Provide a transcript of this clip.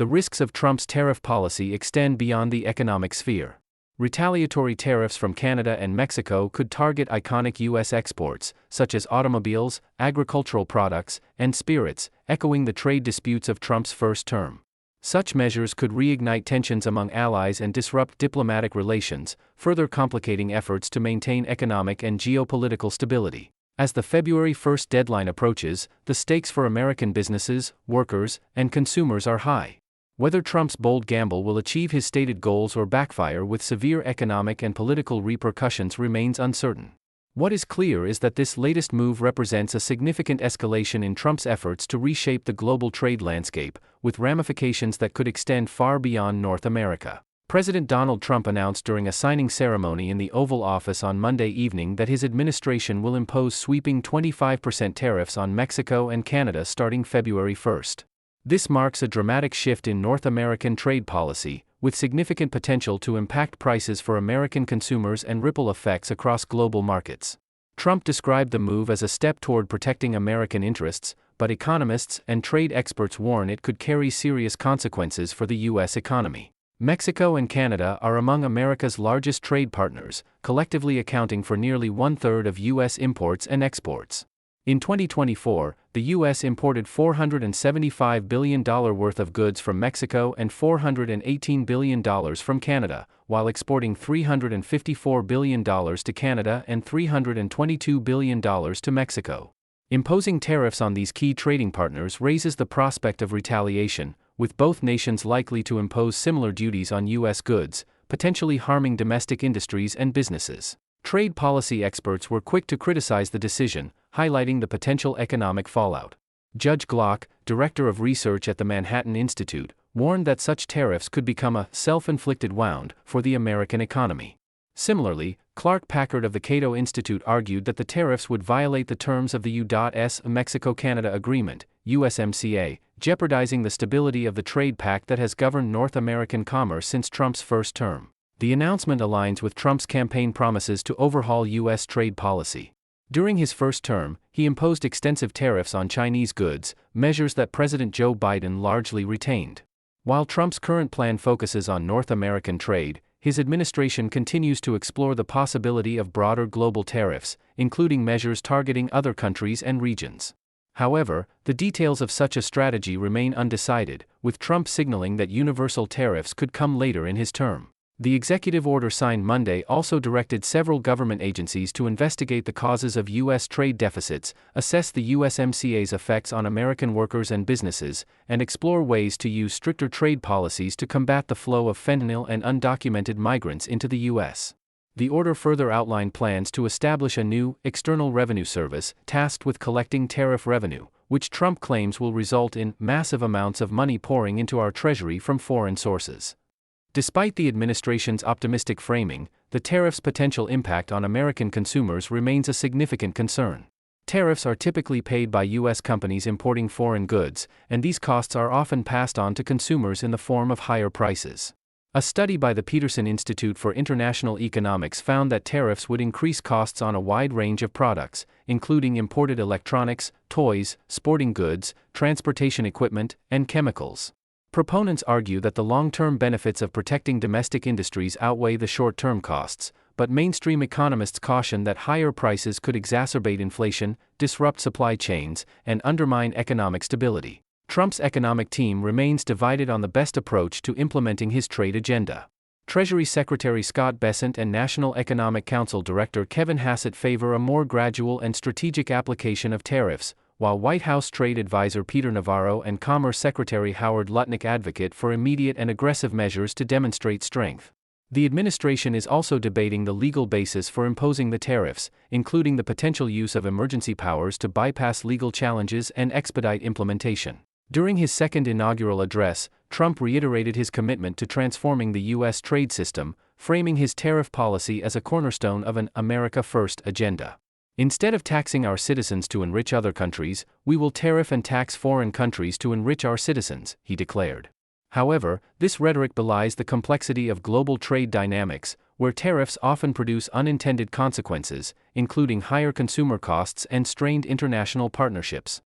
the risks of Trump's tariff policy extend beyond the economic sphere. Retaliatory tariffs from Canada and Mexico could target iconic U.S. exports, such as automobiles, agricultural products, and spirits, echoing the trade disputes of Trump's first term. Such measures could reignite tensions among allies and disrupt diplomatic relations, further complicating efforts to maintain economic and geopolitical stability. As the February 1 deadline approaches, the stakes for American businesses, workers, and consumers are high. Whether Trump's bold gamble will achieve his stated goals or backfire with severe economic and political repercussions remains uncertain. What is clear is that this latest move represents a significant escalation in Trump's efforts to reshape the global trade landscape, with ramifications that could extend far beyond North America. President Donald Trump announced during a signing ceremony in the Oval Office on Monday evening that his administration will impose sweeping 25% tariffs on Mexico and Canada starting February 1. This marks a dramatic shift in North American trade policy, with significant potential to impact prices for American consumers and ripple effects across global markets. Trump described the move as a step toward protecting American interests, but economists and trade experts warn it could carry serious consequences for the U.S. economy. Mexico and Canada are among America's largest trade partners, collectively accounting for nearly one-third of U.S. imports and exports. In 2024, the U.S. imported $475 billion worth of goods from Mexico and $418 billion from Canada, while exporting $354 billion to Canada and $322 billion to Mexico. Imposing tariffs on these key trading partners raises the prospect of retaliation, with both nations likely to impose similar duties on U.S. goods, potentially harming domestic industries and businesses. Trade policy experts were quick to criticize the decision, highlighting the potential economic fallout. Judge Glock, director of research at the Manhattan Institute, warned that such tariffs could become a self-inflicted wound for the American economy. Similarly, Clark Packard of the Cato Institute argued that the tariffs would violate the terms of the U.S. Mexico-Canada Agreement, USMCA, jeopardizing the stability of the trade pact that has governed North American commerce since Trump's first term. The announcement aligns with Trump's campaign promises to overhaul U.S. trade policy. During his first term, he imposed extensive tariffs on Chinese goods, measures that President Joe Biden largely retained. While Trump's current plan focuses on North American trade, his administration continues to explore the possibility of broader global tariffs, including measures targeting other countries and regions. However, the details of such a strategy remain undecided, with Trump signaling that universal tariffs could come later in his term. The executive order signed Monday also directed several government agencies to investigate the causes of U.S. trade deficits, assess the USMCA's effects on American workers and businesses, and explore ways to use stricter trade policies to combat the flow of fentanyl and undocumented migrants into the U.S. The order further outlined plans to establish a new, external revenue service, tasked with collecting tariff revenue, which Trump claims will result in massive amounts of money pouring into our treasury from foreign sources. Despite the administration's optimistic framing, the tariffs' potential impact on American consumers remains a significant concern. Tariffs are typically paid by U.S. companies importing foreign goods, and these costs are often passed on to consumers in the form of higher prices. A study by the Peterson Institute for International Economics found that tariffs would increase costs on a wide range of products, including imported electronics, toys, sporting goods, transportation equipment, and chemicals. Proponents argue that the long-term benefits of protecting domestic industries outweigh the short-term costs, but mainstream economists caution that higher prices could exacerbate inflation, disrupt supply chains, and undermine economic stability. Trump's economic team remains divided on the best approach to implementing his trade agenda. Treasury Secretary Scott Bessent and National Economic Council Director Kevin Hassett favor a more gradual and strategic application of tariffs, while White House Trade Advisor Peter Navarro and Commerce Secretary Howard Lutnick advocate for immediate and aggressive measures to demonstrate strength. The administration is also debating the legal basis for imposing the tariffs, including the potential use of emergency powers to bypass legal challenges and expedite implementation. During his second inaugural address, Trump reiterated his commitment to transforming the U.S. trade system, framing his tariff policy as a cornerstone of an America First agenda. Instead of taxing our citizens to enrich other countries, we will tariff and tax foreign countries to enrich our citizens, he declared. However, this rhetoric belies the complexity of global trade dynamics, where tariffs often produce unintended consequences, including higher consumer costs and strained international partnerships.